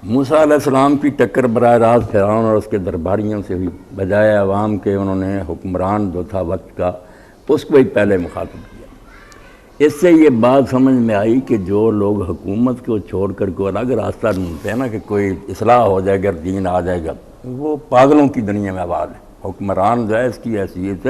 موسیٰ علیہ السلام کی ٹکر براہ راست فرعون اور اس کے درباریوں سے ہوئی، بجائے عوام کے انہوں نے حکمران جو تھا وقت کا اس کو ہی پہلے مخاطب کیا۔ اس سے یہ بات سمجھ میں آئی کہ جو لوگ حکومت کو چھوڑ کر کوئی الگ راستہ ڈھونڈتے ہیں نا کہ کوئی اصلاح ہو جائے گا، دین آ جائے گا، وہ پاگلوں کی دنیا میں آباد ہے۔ حکمران جو ہے اس کی حیثیت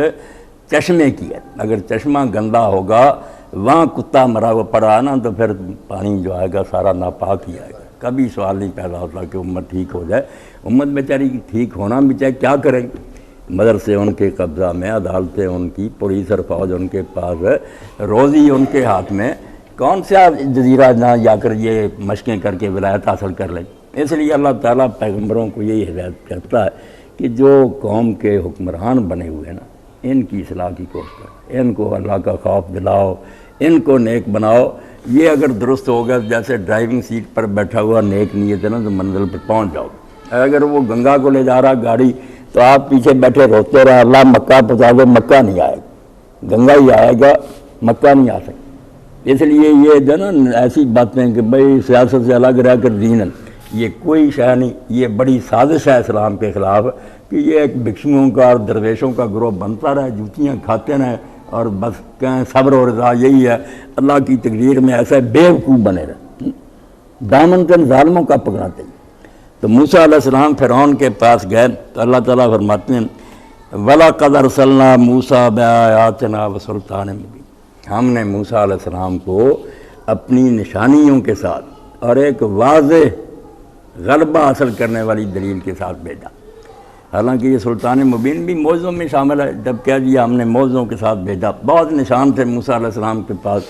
چشمے کی ہے، اگر چشمہ گندا ہوگا، وہاں کتا مرا ہوا پڑا نا تو پھر پانی جو آئے گا سارا ناپاک ہی آئے گا۔ کبھی سوال نہیں پیدا ہوتا کہ امت ٹھیک ہو جائے۔ امت بیچاری کی ٹھیک ہونا بھی چاہے کیا کریں گے، مدرسے ان کے قبضہ میں، عدالتیں ان کی، پولیس اور فوج ان کے پاس ہے، روزی ان کے ہاتھ میں، کون سا جزیرہ جہاں جا کر یہ مشقیں کر کے ولایت حاصل کر لیں۔ اس لیے اللہ تعالیٰ پیغمبروں کو یہی ہدایت کرتا ہے کہ جو قوم کے حکمران بنے ہوئے ہیں نا، ان کی اصلاح کی کوشش کرو، ان کو اللہ کا خوف دلاؤ، ان کو نیک بناؤ۔ یہ اگر درست ہوگا، جیسے ڈرائیونگ سیٹ پر بیٹھا ہوا نیک نیت ہے نا، تو منزل پر پہنچ جاؤ۔ اگر وہ گنگا کو لے جا رہا گاڑی تو آپ پیچھے بیٹھے روتے رہے اللہ مکہ پہنچا دو، مکہ نہیں آئے گا، گنگا ہی آئے گا، مکہ نہیں آ سکتا۔ اس لیے یہ جو نا ایسی باتیں کہ بھئی سیاست سے الگ رہ کر دین، یہ کوئی شے نہیں، یہ بڑی سازش ہے اسلام کے خلاف کہ یہ ایک بھکشوؤں کا اور درویشوں کا گروہ بنتا رہے، جوتیاں کھاتے رہے اور بس کہیں صبر و رضا یہی ہے۔ اللہ کی تقدیر میں ایسا بیوقوف بنے رہے، دامن کن ظالموں کا پکڑاتے ہیں۔ تو موسیٰ علیہ السلام فرعون کے پاس گئے تو اللہ تعالیٰ فرماتے ہیں وَلَقَدْ أَرْسَلْنَا مُوسَىٰ بِآيَاتِنَا وَسُلْطَانٍ مُبِينٍ، ہم نے موسیٰ علیہ السلام کو اپنی نشانیوں کے ساتھ اور ایک واضح غلبہ حاصل کرنے والی دلیل کے ساتھ بھیجا۔ حالانکہ یہ سلطان مبین بھی موعظوں میں شامل ہے، جب کہہ دیا ہم نے موعظوں کے ساتھ بھیجا۔ بہت نشان تھے موسیٰ علیہ السلام کے پاس،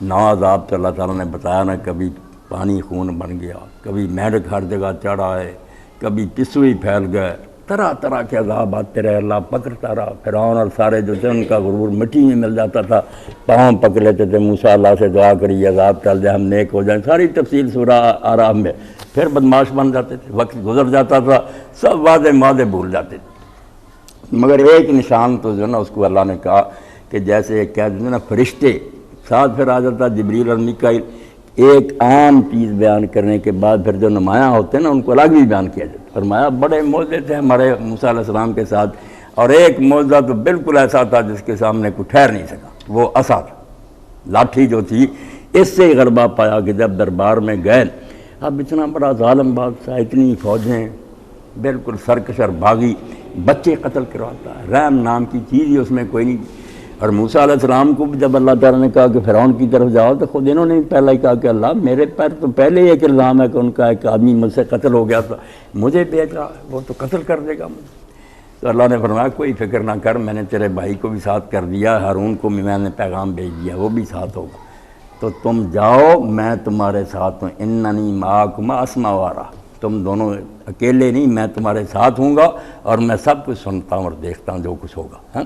9 عذاب تو اللہ تعالیٰ نے بتایا نا، کبھی پانی خون بن گیا، کبھی میڈک ہر جگہ چڑھا ہے، کبھی پسوئی پھیل گئے، طرح طرح کے عذاب آتے رہے، اللہ پکڑتا رہا۔ فرعون اور سارے جو تھے ان کا غرور مٹی میں مل جاتا تھا، پاؤں پکڑ لیتے تھے، موسیٰ اللہ سے دعا کری عذاب ٹل جائے، ہم نیک ہو جائیں، ساری تفصیل سورہ اعراف میں۔ پھر بدماش بن جاتے تھے، وقت گزر جاتا تھا، سب واضح وعدے بھول جاتے تھے۔ مگر ایک نشان تو جو نا اس کو اللہ نے کہا کہ جیسے کہہ دیتے نا فرشتے ساتھ، پھر آ جاتا جبریل اور میکائیل، ایک عام چیز بیان کرنے کے بعد پھر جو نمایاں ہوتے ہیں نا ان کو الگ بھی بیان کیا جاتا۔ فرمایا بڑے معجزے تھے ہمارے موسیٰ علیہ السلام کے ساتھ، اور ایک معجزہ تو بالکل ایسا تھا جس کے سامنے کوئی ٹھہر نہیں سکا، وہ عصا تھا، لاٹھی جو تھی۔ اس سے غلبہ پایا کہ جب دربار میں گئے، اب اتنا بڑا ظالم بادشاہ، اتنی فوجیں، بالکل سرکش اور باغی، بچے قتل کرواتا ہے، رحم نام کی چیز ہی اس میں کوئی نہیں۔ اور موسیٰ علیہ السلام کو جب اللہ تعالیٰ نے کہا کہ فرعون کی طرف جاؤ، تو خود انہوں نے پہلے ہی کہا کہ اللہ میرے پر تو پہلے ہی ایک الزام ہے کہ ان کا ایک آدمی مجھ سے قتل ہو گیا تھا، مجھے بھیج رہا ہے، وہ تو قتل کر دے گا مجھے۔ تو اللہ نے فرمایا کوئی فکر نہ کر، میں نے تیرے بھائی کو بھی ساتھ کر دیا، ہارون کو بھی میں نے پیغام بھیج دیا، وہ بھی ساتھ ہوگا، تو تم جاؤ، میں تمہارے ساتھ ہوں، اننی معکم اسمع وارا، تم دونوں اکیلے نہیں، میں تمہارے ساتھ ہوں گا اور میں سب کچھ سنتا ہوں اور دیکھتا ہوں جو کچھ ہوگا۔